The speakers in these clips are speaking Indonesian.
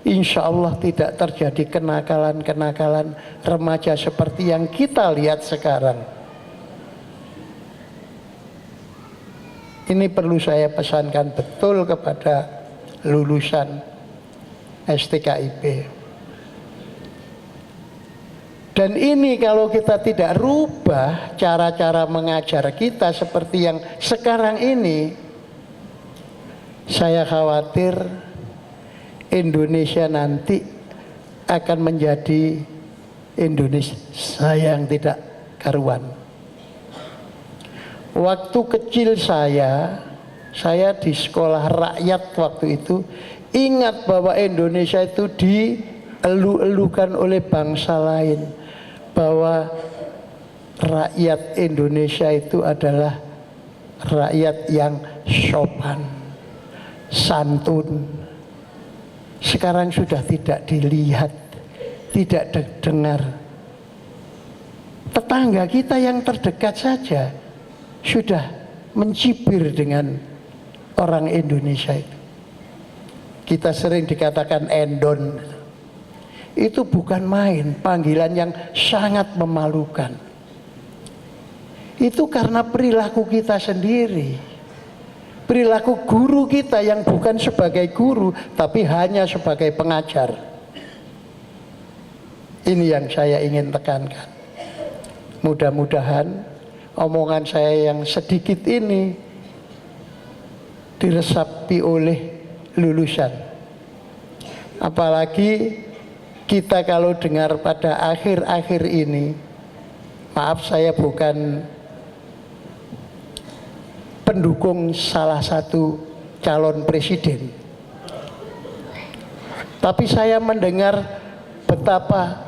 insya Allah tidak terjadi kenakalan-kenakalan remaja seperti yang kita lihat sekarang. Ini perlu saya pesankan betul kepada lulusan STKIP. Dan ini kalau kita tidak rubah cara-cara mengajar kita seperti yang sekarang ini, saya khawatir Indonesia nanti akan menjadi Indonesia yang tidak karuan. Waktu kecil saya di sekolah rakyat waktu itu ingat bahwa Indonesia itu dielu-elukan oleh bangsa lain, bahwa rakyat Indonesia itu adalah rakyat yang sopan, santun. Sekarang sudah tidak dilihat, tidak didengar. Tetangga kita yang terdekat saja sudah mencibir dengan orang Indonesia itu. Kita sering dikatakan endon. Itu bukan main, panggilan yang sangat memalukan. Itu karena perilaku kita sendiri, perilaku guru kita yang bukan sebagai guru tapi hanya sebagai pengajar. Ini yang saya ingin tekankan. Mudah-mudahan omongan saya yang sedikit ini diresapi oleh lulusan. Apalagi kita kalau dengar pada akhir-akhir ini, maaf saya bukan pendukung salah satu calon presiden, tapi saya mendengar betapa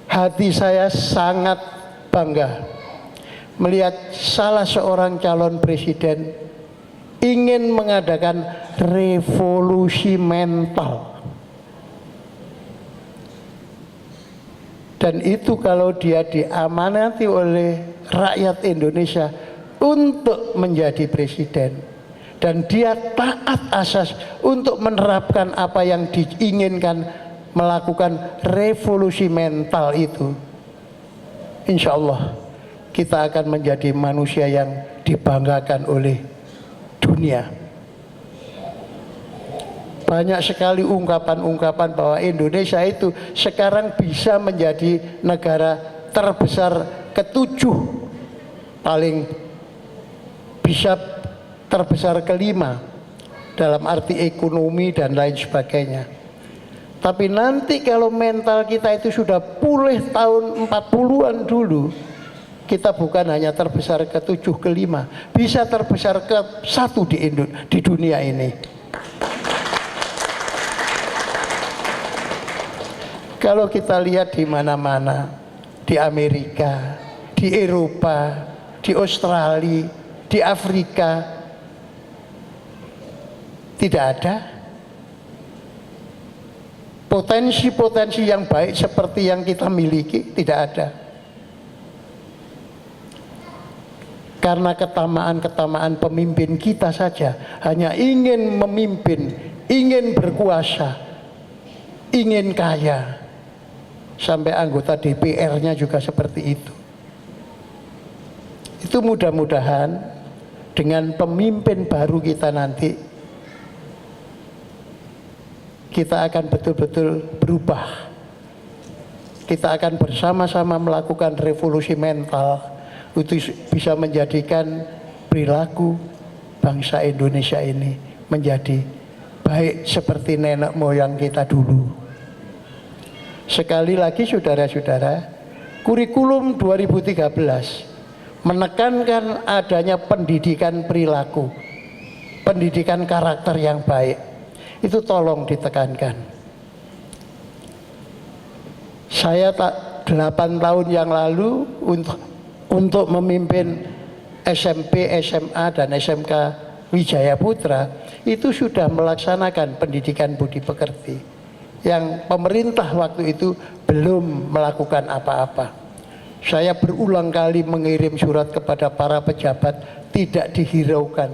hati saya sangat bangga melihat salah seorang calon presiden ingin mengadakan revolusi mental. Dan itu kalau dia diamanati oleh rakyat Indonesia untuk menjadi presiden, dan dia taat asas untuk menerapkan apa yang diinginkan, melakukan revolusi mental itu, insya Allah kita akan menjadi manusia yang dibanggakan oleh dunia. Banyak sekali ungkapan-ungkapan bahwa Indonesia itu sekarang bisa menjadi negara terbesar ke-7, paling bisa terbesar ke-5 dalam arti ekonomi dan lain sebagainya. Tapi nanti kalau mental kita itu sudah pulih tahun 40-an dulu, kita bukan hanya terbesar ke-7, ke-5, bisa terbesar ke-1 di dunia ini. Kalau kita lihat di mana-mana, di Amerika, di Eropa, di Australia, di Afrika, tidak ada potensi-potensi yang baik seperti yang kita miliki, tidak ada. Karena ketamaan-ketamaan pemimpin kita saja, hanya ingin memimpin, ingin berkuasa, ingin kaya. Sampai anggota DPR-nya juga seperti itu. Itu mudah-mudahan dengan pemimpin baru kita nanti, kita akan betul-betul berubah. Kita akan bersama-sama melakukan revolusi mental, itu bisa menjadikan perilaku bangsa Indonesia ini menjadi baik seperti nenek moyang kita dulu. Sekali lagi saudara-saudara, kurikulum 2013 menekankan adanya pendidikan perilaku, pendidikan karakter yang baik. Itu tolong ditekankan. Saya 8 tahun yang lalu untuk memimpin SMP, SMA dan SMK Wijaya Putra itu sudah melaksanakan pendidikan budi pekerti. Yang pemerintah waktu itu belum melakukan apa-apa. Saya berulang kali mengirim surat kepada para pejabat, tidak dihiraukan.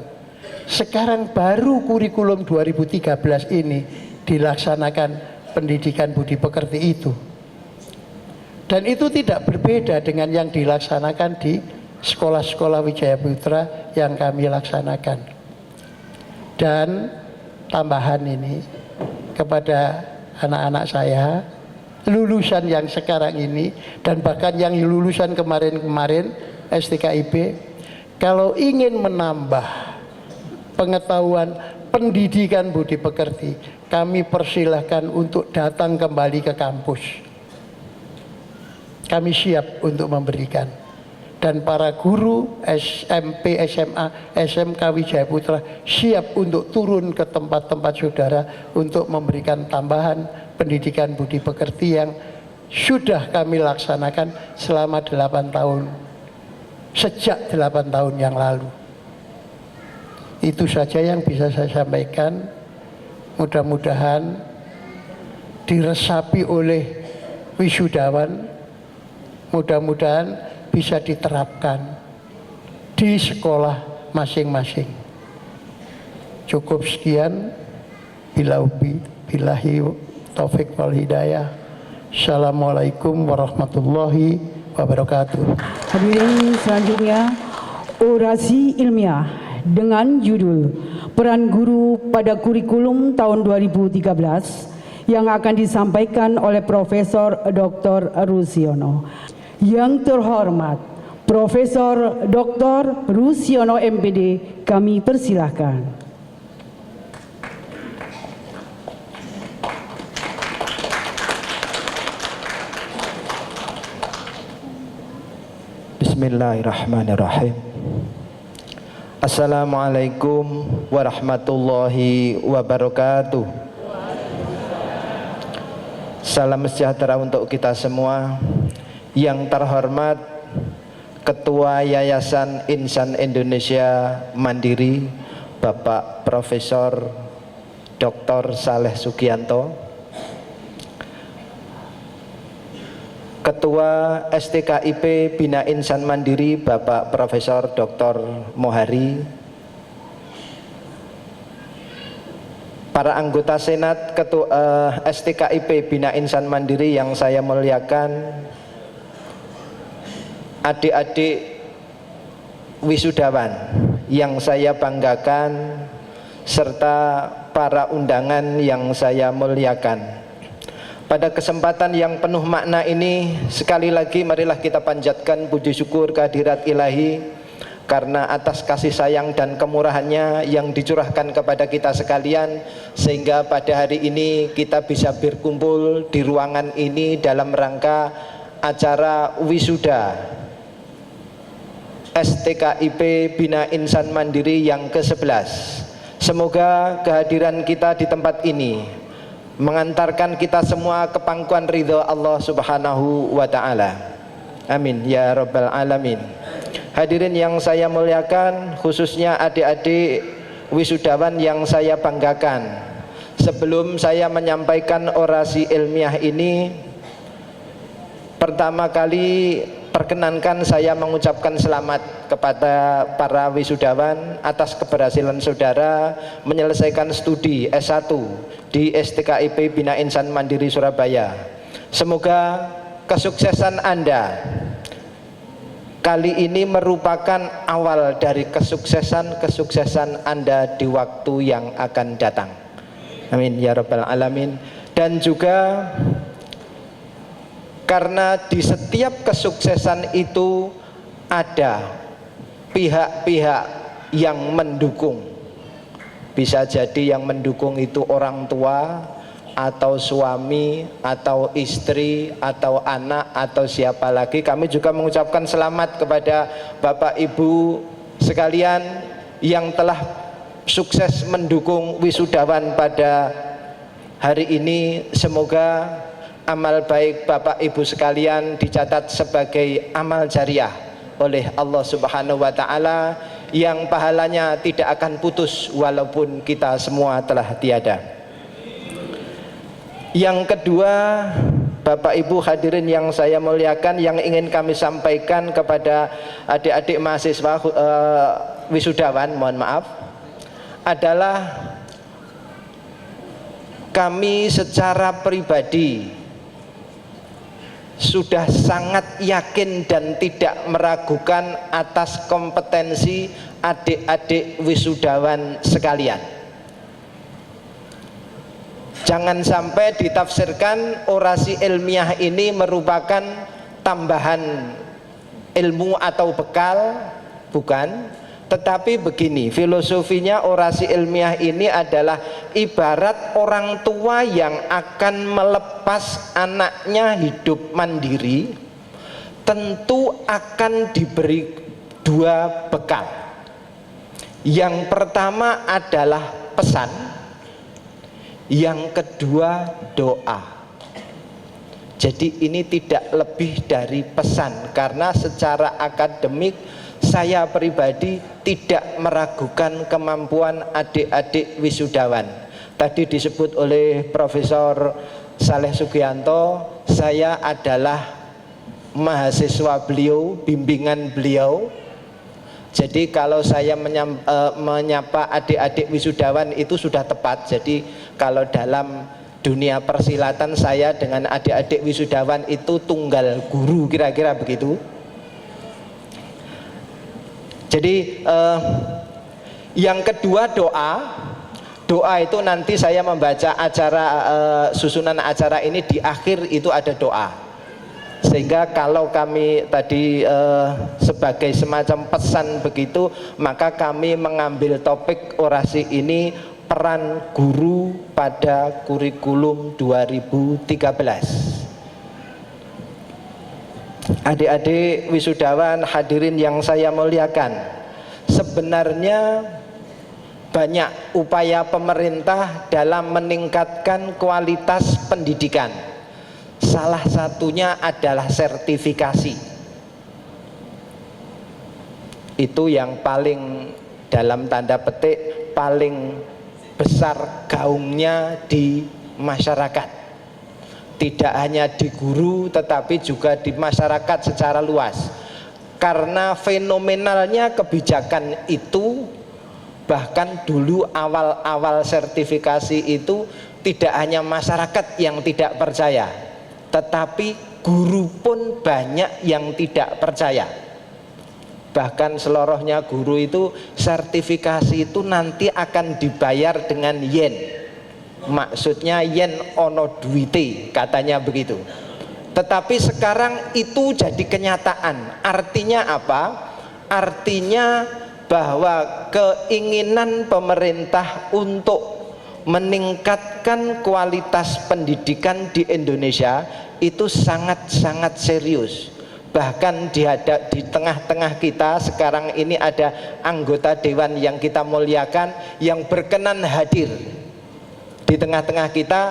Sekarang baru kurikulum 2013 ini dilaksanakan pendidikan budi pekerti itu. Dan itu tidak berbeda dengan yang dilaksanakan di sekolah-sekolah Wijaya Putra yang kami laksanakan. Dan tambahan ini kepada anak-anak saya, lulusan yang sekarang ini dan bahkan yang lulusan kemarin-kemarin STKIP, kalau ingin menambah pengetahuan pendidikan budi pekerti, kami persilahkan untuk datang kembali ke kampus. Kami siap untuk memberikan. Dan para guru SMP, SMA, SMK Wijaya Putra siap untuk turun ke tempat-tempat saudara untuk memberikan tambahan pendidikan budi pekerti yang sudah kami laksanakan selama 8 tahun, sejak 8 tahun yang lalu. Itu saja yang bisa saya sampaikan. Mudah-mudahan diresapi oleh wisudawan, mudah-mudahan bisa diterapkan di sekolah masing-masing. Cukup sekian. Billahi taufik wal hidayah. Assalamualaikum warahmatullahi wabarakatuh. Hadirin selanjutnya, orasi ilmiah dengan judul Peran Guru pada Kurikulum tahun 2013 yang akan disampaikan oleh Profesor Dr. Rusiono. Yang terhormat Profesor Dr. Rusiono MPD, kami persilahkan. Bismillahirrahmanirrahim. Assalamualaikum warahmatullahi wabarakatuh. Salam sejahtera untuk kita semua. Yang terhormat Ketua Yayasan Insan Indonesia Mandiri, Bapak Profesor Dr. Saleh Sugianto, Ketua STKIP Bina Insan Mandiri, Bapak Profesor Dr. Mohari, para anggota Senat Ketua STKIP Bina Insan Mandiri yang saya muliakan, adik-adik wisudawan yang saya banggakan, serta para undangan yang saya muliakan. Pada kesempatan yang penuh makna ini, sekali lagi marilah kita panjatkan puji syukur kehadirat ilahi karena atas kasih sayang dan kemurahannya yang dicurahkan kepada kita sekalian, sehingga pada hari ini kita bisa berkumpul di ruangan ini dalam rangka acara wisuda STKIP Bina Insan Mandiri yang ke-11. Semoga kehadiran kita di tempat ini mengantarkan kita semua ke pangkuan ridho Allah Subhanahu wa ta'ala. Amin ya rabbal alamin. Hadirin yang saya muliakan, khususnya adik-adik wisudawan yang saya banggakan, sebelum saya menyampaikan orasi ilmiah ini, pertama kali perkenankan saya mengucapkan selamat kepada para wisudawan atas keberhasilan saudara menyelesaikan studi S1 di STKIP Bina Insan Mandiri Surabaya. Semoga kesuksesan Anda kali ini merupakan awal dari kesuksesan Anda di waktu yang akan datang. Amin ya rabbal alamin. Dan juga karena di setiap kesuksesan itu ada pihak-pihak yang mendukung. Bisa jadi yang mendukung itu orang tua, atau suami, atau istri, atau anak, atau siapa lagi. Kami juga mengucapkan selamat kepada Bapak Ibu sekalian yang telah sukses mendukung wisudawan pada hari ini. Semoga amal baik Bapak Ibu sekalian dicatat sebagai amal jariah oleh Allah Subhanahu wa ta'ala, yang pahalanya tidak akan putus walaupun kita semua telah tiada. Yang kedua, Bapak Ibu hadirin yang saya muliakan, yang ingin kami sampaikan kepada adik-adik mahasiswa wisudawan, mohon maaf, adalah kami secara pribadi sudah sangat yakin dan tidak meragukan atas kompetensi adik-adik wisudawan sekalian. Jangan sampai ditafsirkan orasi ilmiah ini merupakan tambahan ilmu atau bekal, bukan. Tetapi begini, filosofinya orasi ilmiah ini adalah ibarat orang tua yang akan melepas anaknya hidup mandiri, tentu akan diberi dua bekal. Yang pertama adalah pesan, yang kedua doa. Jadi ini tidak lebih dari pesan, karena secara akademik saya pribadi tidak meragukan kemampuan adik-adik wisudawan. Tadi disebut oleh Profesor Saleh Sugianto, saya adalah mahasiswa beliau, bimbingan beliau. Jadi kalau saya menyapa adik-adik wisudawan itu sudah tepat. Jadi kalau dalam dunia persilatan saya dengan adik-adik wisudawan itu tunggal guru, kira-kira begitu. Jadi yang kedua doa itu nanti saya membaca acara susunan acara ini di akhir itu ada doa, sehingga kalau kami tadi sebagai semacam pesan begitu, maka kami mengambil topik orasi ini peran guru pada kurikulum 2013. Adik-adik wisudawan hadirin yang saya muliakan, sebenarnya banyak upaya pemerintah dalam meningkatkan kualitas pendidikan. Salah satunya adalah sertifikasi. Itu yang paling dalam tanda petik paling besar gaungnya di masyarakat. Tidak hanya di guru tetapi juga di masyarakat secara luas. Karena fenomenalnya kebijakan itu, bahkan dulu awal-awal sertifikasi itu tidak hanya masyarakat yang tidak percaya, tetapi guru pun banyak yang tidak percaya. Bahkan selorohnya guru itu sertifikasi itu nanti akan dibayar dengan yen. Maksudnya yen ono duite, katanya begitu. Tetapi sekarang itu jadi kenyataan. Artinya apa? Artinya bahwa keinginan pemerintah untuk meningkatkan kualitas pendidikan di Indonesia itu sangat-sangat serius. Bahkan di tengah-tengah kita sekarang ini ada anggota dewan yang kita muliakan yang berkenan hadir di tengah-tengah kita.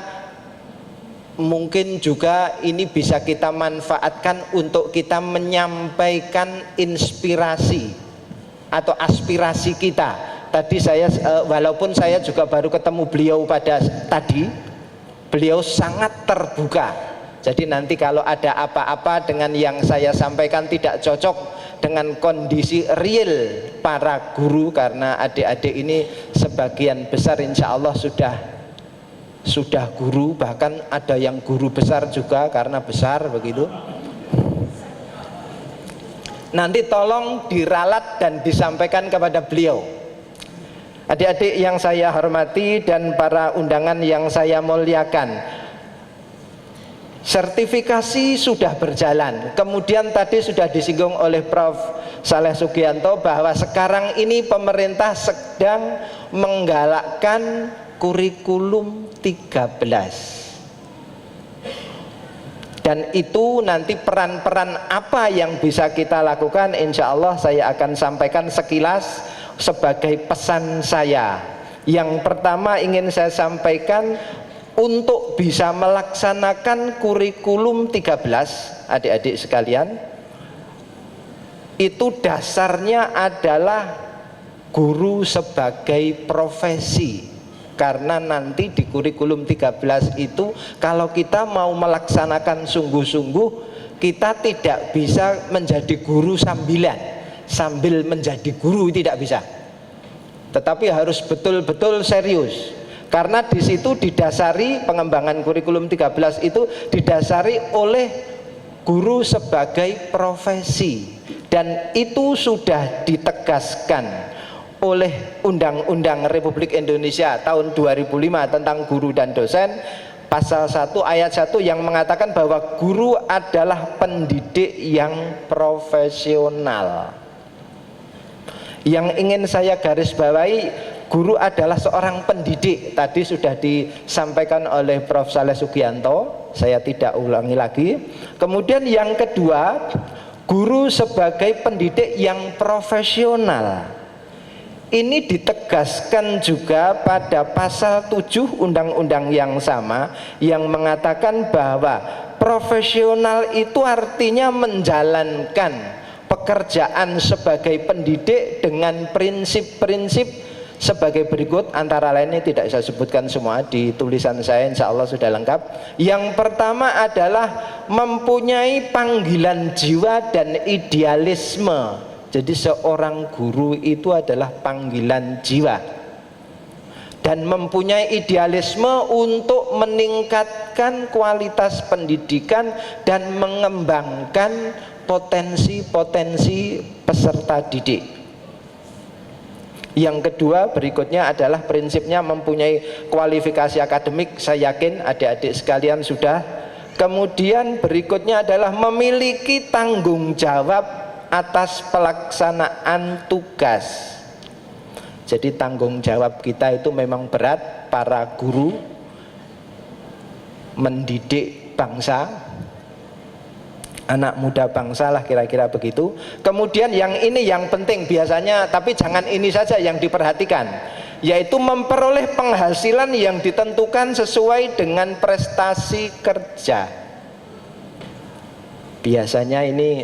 Mungkin juga ini bisa kita manfaatkan untuk kita menyampaikan inspirasi atau aspirasi kita. Tadi saya walaupun saya juga baru ketemu beliau pada tadi, beliau sangat terbuka. Jadi nanti kalau ada apa-apa dengan yang saya sampaikan tidak cocok dengan kondisi real para guru, karena adik-adik ini sebagian besar insya Allah sudah guru, bahkan ada yang guru besar juga karena besar begitu. Nanti tolong diralat dan disampaikan kepada beliau. Adik-adik yang saya hormati dan para undangan yang saya muliakan, sertifikasi sudah berjalan. Kemudian tadi sudah disinggung oleh Prof. Saleh Sugianto bahwa sekarang ini pemerintah sedang menggalakkan kurikulum 13. Dan itu nanti peran-peran apa yang bisa kita lakukan, insya Allah saya akan sampaikan sekilas sebagai pesan saya. Yang pertama ingin saya sampaikan, untuk bisa melaksanakan kurikulum 13, adik-adik sekalian, itu dasarnya adalah guru sebagai profesi. Karena nanti di kurikulum 13 itu kalau kita mau melaksanakan sungguh-sungguh, kita tidak bisa menjadi guru sambil menjadi guru, tidak bisa. Tetapi harus betul-betul serius. Karena di situ didasari pengembangan kurikulum 13 itu didasari oleh guru sebagai profesi, dan itu sudah ditegaskan oleh Undang-Undang Republik Indonesia tahun 2005 tentang guru dan dosen, pasal 1 ayat 1 yang mengatakan bahwa guru adalah pendidik yang profesional. Yang ingin saya garis bawahi, guru adalah seorang pendidik. Tadi sudah disampaikan oleh Prof. Saleh Sugianto, saya tidak ulangi lagi. Kemudian yang kedua, guru sebagai pendidik yang profesional. Ini ditegaskan juga pada pasal 7 undang-undang yang sama, yang mengatakan bahwa profesional itu artinya menjalankan pekerjaan sebagai pendidik dengan prinsip-prinsip sebagai berikut, antara lain ini tidak saya sebutkan semua di tulisan saya, insya Allah sudah lengkap. Yang pertama adalah mempunyai panggilan jiwa dan idealisme. Jadi seorang guru itu adalah panggilan jiwa dan mempunyai idealisme untuk meningkatkan kualitas pendidikan dan mengembangkan potensi-potensi peserta didik. Yang kedua berikutnya adalah prinsipnya mempunyai kualifikasi akademik. Saya yakin adik-adik sekalian sudah. Kemudian berikutnya adalah memiliki tanggung jawab atas pelaksanaan tugas. Jadi tanggung jawab kita itu memang berat, para guru mendidik bangsa, anak muda bangsa lah, kira-kira begitu. Kemudian yang ini yang penting biasanya, tapi jangan ini saja yang diperhatikan, yaitu memperoleh penghasilan yang ditentukan sesuai dengan prestasi kerja. Biasanya ini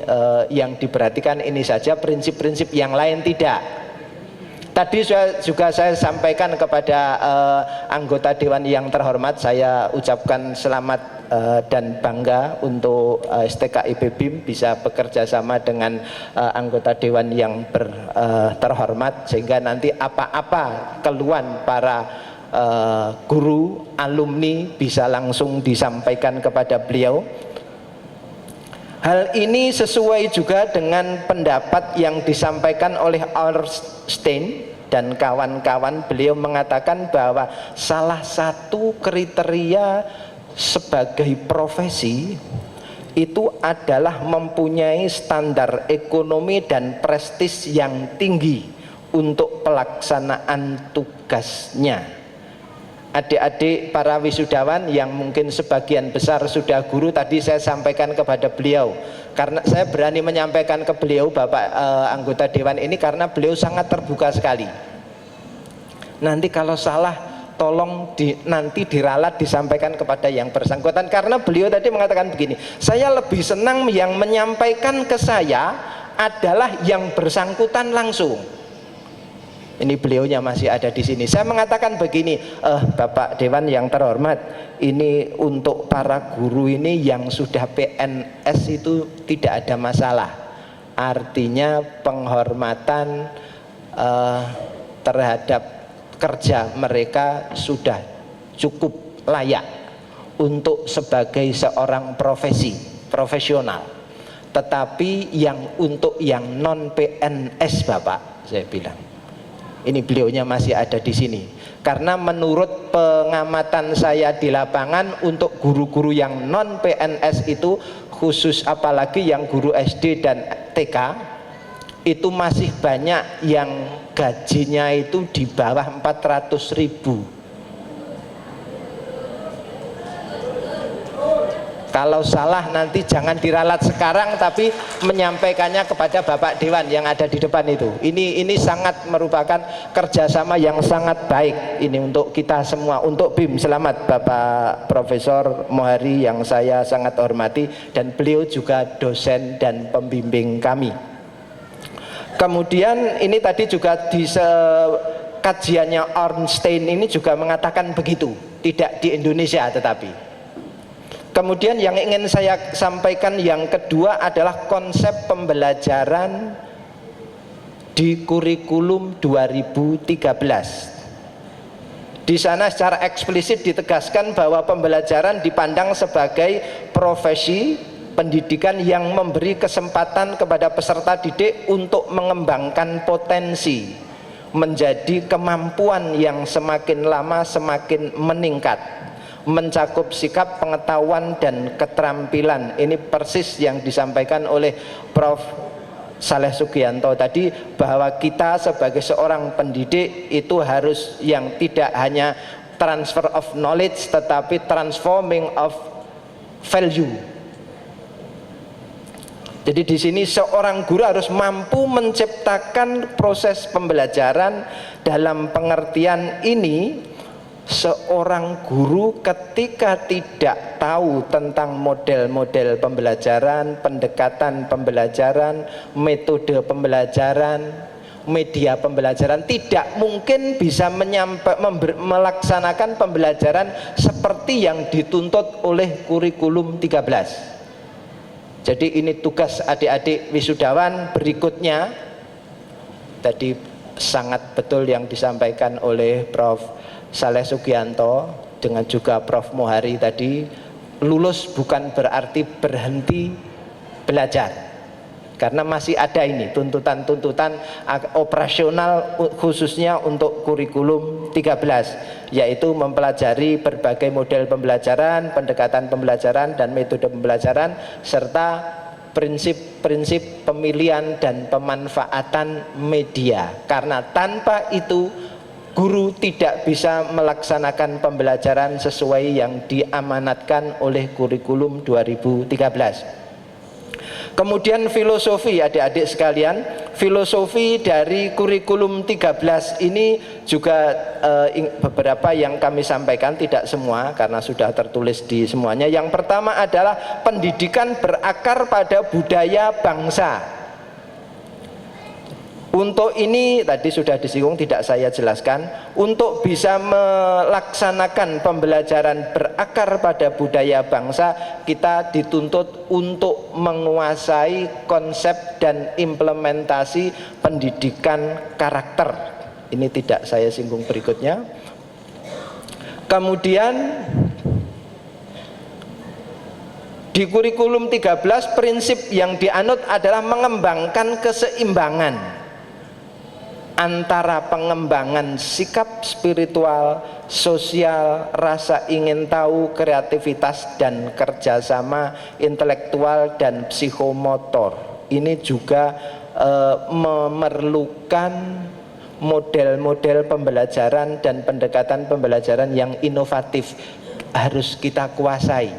yang diperhatikan ini saja, prinsip-prinsip yang lain tidak. Tadi juga saya sampaikan kepada anggota Dewan yang terhormat, saya ucapkan selamat dan bangga untuk STKIP BIM bisa bekerja sama dengan anggota Dewan yang terhormat, sehingga nanti apa-apa keluhan para guru, alumni bisa langsung disampaikan kepada beliau. Hal ini sesuai juga dengan pendapat yang disampaikan oleh Ornstein dan kawan-kawan. Beliau mengatakan bahwa salah satu kriteria sebagai profesi itu adalah mempunyai standar ekonomi dan prestis yang tinggi untuk pelaksanaan tugasnya. Adik-adik para wisudawan yang mungkin sebagian besar sudah guru, tadi saya sampaikan kepada beliau, karena saya berani menyampaikan ke beliau, Bapak anggota Dewan ini, karena beliau sangat terbuka sekali. Nanti kalau salah tolong nanti diralat disampaikan kepada yang bersangkutan, karena beliau tadi mengatakan begini, saya lebih senang yang menyampaikan ke saya adalah yang bersangkutan langsung. Ini beliaunya masih ada di sini. Saya mengatakan begini, Bapak Dewan yang terhormat, ini untuk para guru ini yang sudah PNS itu tidak ada masalah. Artinya penghormatan terhadap kerja mereka sudah cukup layak untuk sebagai seorang profesional. Tetapi yang untuk yang non PNS, Bapak, saya bilang, ini beliaunya masih ada di sini. Karena menurut pengamatan saya di lapangan, untuk guru-guru yang non PNS itu, khusus apalagi yang guru SD dan TK, itu masih banyak yang gajinya itu di bawah 400.000. Kalau salah nanti jangan diralat sekarang, tapi menyampaikannya kepada Bapak Dewan yang ada di depan itu. Ini sangat merupakan kerjasama yang sangat baik ini untuk kita semua, untuk BIM. Selamat Bapak Profesor Mohari yang saya sangat hormati, dan beliau juga dosen dan pembimbing kami. Kemudian ini tadi juga di kajiannya Ornstein ini juga mengatakan begitu, tidak di Indonesia tetapi. Kemudian yang ingin saya sampaikan yang kedua adalah konsep pembelajaran di kurikulum 2013. Di sana secara eksplisit ditegaskan bahwa pembelajaran dipandang sebagai profesi pendidikan yang memberi kesempatan kepada peserta didik untuk mengembangkan potensi, menjadi kemampuan yang semakin lama semakin meningkat, mencakup sikap, pengetahuan, dan keterampilan. Ini persis yang disampaikan oleh Prof. Saleh Sugianto tadi, bahwa kita sebagai seorang pendidik itu harus yang tidak hanya transfer of knowledge tetapi transforming of value. Jadi di sini seorang guru harus mampu menciptakan proses pembelajaran. Dalam pengertian ini, seorang guru ketika tidak tahu tentang model-model pembelajaran, pendekatan pembelajaran, metode pembelajaran, media pembelajaran, tidak mungkin bisa melaksanakan pembelajaran seperti yang dituntut oleh kurikulum 13. Jadi ini tugas adik-adik wisudawan berikutnya. Tadi sangat betul yang disampaikan oleh Prof. Saleh Sugianto dengan juga Prof. Mohari tadi, lulus bukan berarti berhenti belajar, karena masih ada ini tuntutan-tuntutan operasional khususnya untuk kurikulum 13, yaitu mempelajari berbagai model pembelajaran, pendekatan pembelajaran, dan metode pembelajaran, serta prinsip-prinsip pemilihan dan pemanfaatan media. Karena tanpa itu guru tidak bisa melaksanakan pembelajaran sesuai yang diamanatkan oleh kurikulum 2013. Kemudian filosofi, adik-adik sekalian, filosofi dari kurikulum 13 ini juga beberapa yang kami sampaikan, tidak semua karena sudah tertulis di semuanya. Yang pertama adalah pendidikan berakar pada budaya bangsa. Untuk ini tadi sudah disinggung, tidak saya jelaskan. Untuk bisa melaksanakan pembelajaran berakar pada budaya bangsa, kita dituntut untuk menguasai konsep dan implementasi pendidikan karakter. Ini tidak saya singgung berikutnya. Kemudian di kurikulum 13 prinsip yang dianut adalah mengembangkan keseimbangan antara pengembangan sikap spiritual, sosial, rasa ingin tahu, kreativitas, dan kerjasama intelektual dan psikomotor. Ini juga memerlukan model-model pembelajaran dan pendekatan pembelajaran yang inovatif, harus kita kuasai.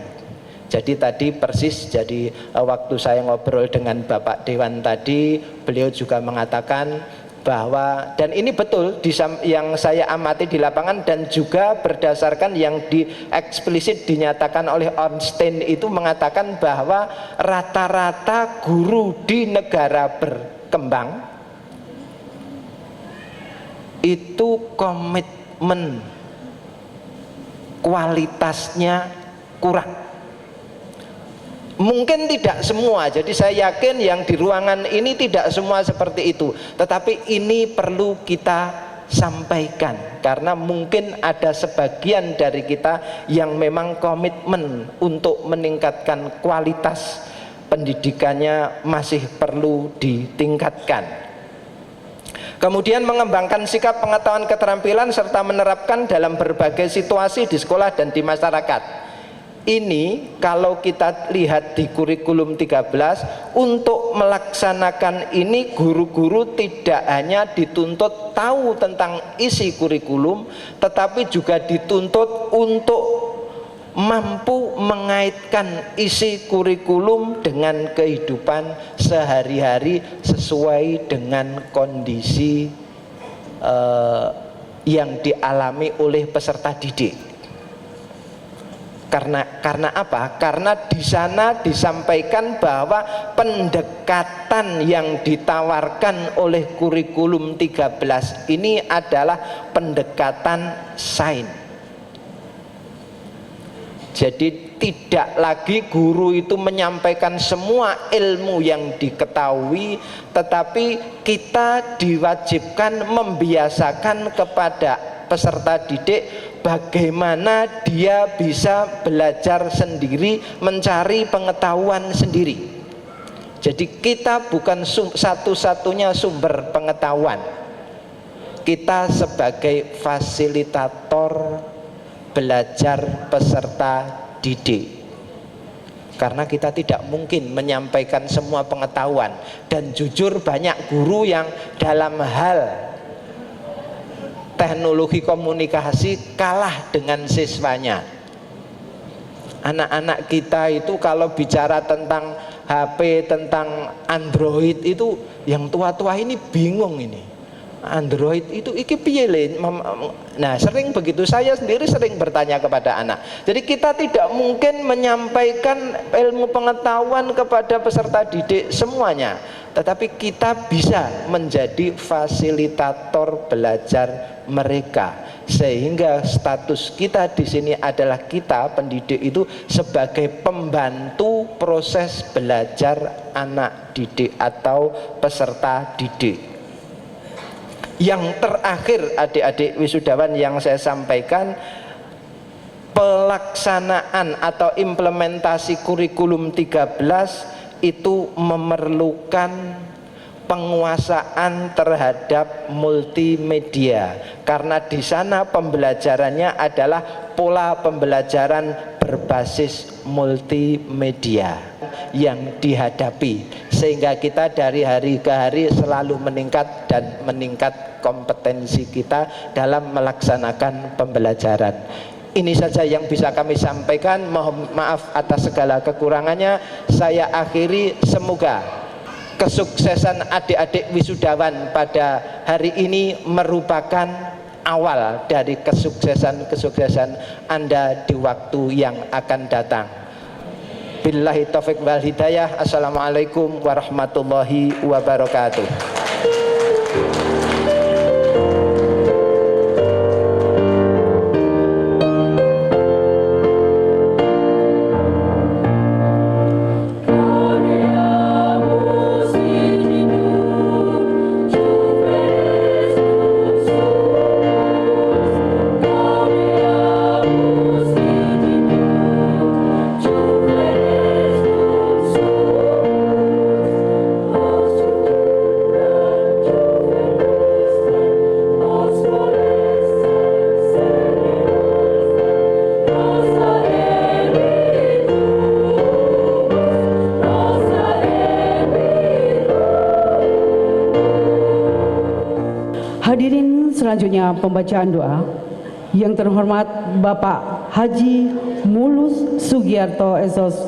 Jadi tadi persis, jadi waktu saya ngobrol dengan Bapak Dewan tadi, beliau juga mengatakan bahwa, dan ini betul yang saya amati di lapangan, dan juga berdasarkan yang eksplisit dinyatakan oleh Ornstein, itu mengatakan bahwa rata-rata guru di negara berkembang itu komitmen kualitasnya kurang. Mungkin tidak semua, jadi saya yakin yang di ruangan ini tidak semua seperti itu, tetapi ini perlu kita sampaikan, karena mungkin ada sebagian dari kita yang memang komitmen untuk meningkatkan kualitas pendidikannya masih perlu ditingkatkan. Kemudian mengembangkan sikap, pengetahuan, keterampilan, serta menerapkan dalam berbagai situasi di sekolah dan di masyarakat. Ini kalau kita lihat di kurikulum 13, untuk melaksanakan ini guru-guru tidak hanya dituntut tahu tentang isi kurikulum, tetapi juga dituntut untuk mampu mengaitkan isi kurikulum dengan kehidupan sehari-hari sesuai dengan kondisi yang dialami oleh peserta didik. Karena apa? Karena di sana disampaikan bahwa pendekatan yang ditawarkan oleh kurikulum 13 ini adalah pendekatan sains. Jadi tidak lagi guru itu menyampaikan semua ilmu yang diketahui, tetapi kita diwajibkan membiasakan kepada peserta didik bagaimana dia bisa belajar sendiri, mencari pengetahuan sendiri. Jadi kita bukan satu-satunya sumber pengetahuan. Kita sebagai fasilitator belajar peserta didik. Karena kita tidak mungkin menyampaikan semua pengetahuan. Dan jujur banyak guru yang dalam hal teknologi komunikasi kalah dengan siswanya. Anak-anak kita itu kalau bicara tentang HP, tentang Android itu yang tua-tua ini bingung ini. Android itu iki piye le? Nah, sering begitu, saya sendiri sering bertanya kepada anak. Jadi kita tidak mungkin menyampaikan ilmu pengetahuan kepada peserta didik semuanya, tetapi kita bisa menjadi fasilitator belajar mereka. Sehingga status kita di sini adalah kita pendidik itu sebagai pembantu proses belajar anak didik atau peserta didik. Yang terakhir adik-adik wisudawan yang saya sampaikan, pelaksanaan atau implementasi kurikulum 13 itu memerlukan penguasaan terhadap multimedia, karena di sana pembelajarannya adalah pola pembelajaran berbasis multimedia yang dihadapi, sehingga kita dari hari ke hari selalu meningkat dan meningkat kompetensi kita dalam melaksanakan pembelajaran. Ini saja yang bisa kami sampaikan. Mohon maaf atas segala kekurangannya. Saya akhiri, semoga kesuksesan adik-adik wisudawan pada hari ini merupakan awal dari kesuksesan Anda di waktu yang akan datang. Billahi taufiq wal hidayah. Assalamualaikum warahmatullahi wabarakatuh. Hadirin, selanjutnya pembacaan doa. Yang terhormat Bapak Haji Mulus Sugiarto SOS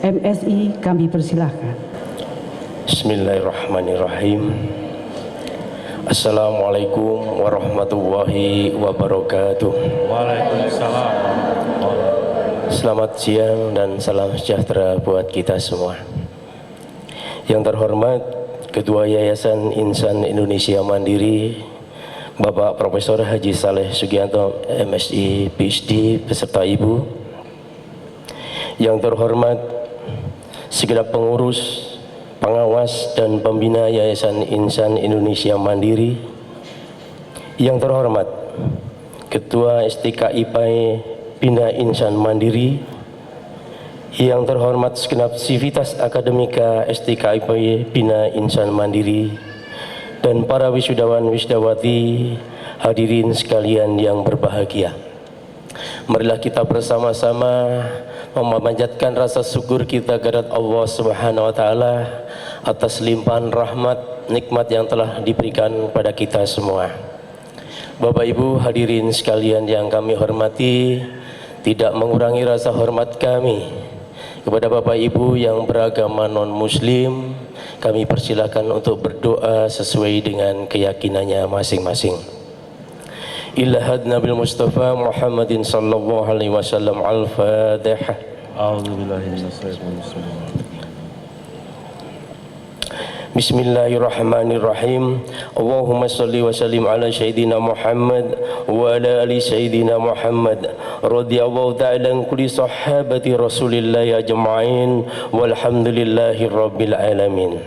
MSI, kami persilahkan. Bismillahirrahmanirrahim. Assalamualaikum warahmatullahi wabarakatuh. Waalaikumsalam. Selamat siang dan salam sejahtera buat kita semua. Yang terhormat Ketua Yayasan Insan Indonesia Mandiri Bapak Profesor Haji Saleh Sugianto MSI PhD beserta Ibu. Yang terhormat segenap pengurus, pengawas dan pembina Yayasan Insan Indonesia Mandiri. Yang terhormat Ketua STKIP Bina Insan Mandiri. Yang terhormat segenap sivitas akademika STKIP Bina Insan Mandiri dan para wisudawan-wisudawati, hadirin sekalian yang berbahagia. Marilah kita bersama-sama memanjatkan rasa syukur kita kepada Allah Subhanahu wa taala atas limpahan rahmat nikmat yang telah diberikan pada kita semua. Bapak Ibu hadirin sekalian yang kami hormati, tidak mengurangi rasa hormat kami kepada Bapak Ibu yang beragama non-muslim, kami persilakan untuk berdoa sesuai dengan keyakinannya masing-masing. Ilahad Nabil Mustafa Muhammadin sallallahu alaihi wasallam. Al-Fatihah. A'udzubillahi minasyaitonir rajim. Bismillahirrahmanirrahim. Allahumma salli wa sallim ala Sayyidina Muhammad wa ala ali Sayyidina Muhammad. Radiyallahu ta'ala an kulli sahabati Rasulillah ajma'in walhamdulillahi rabbil alamin.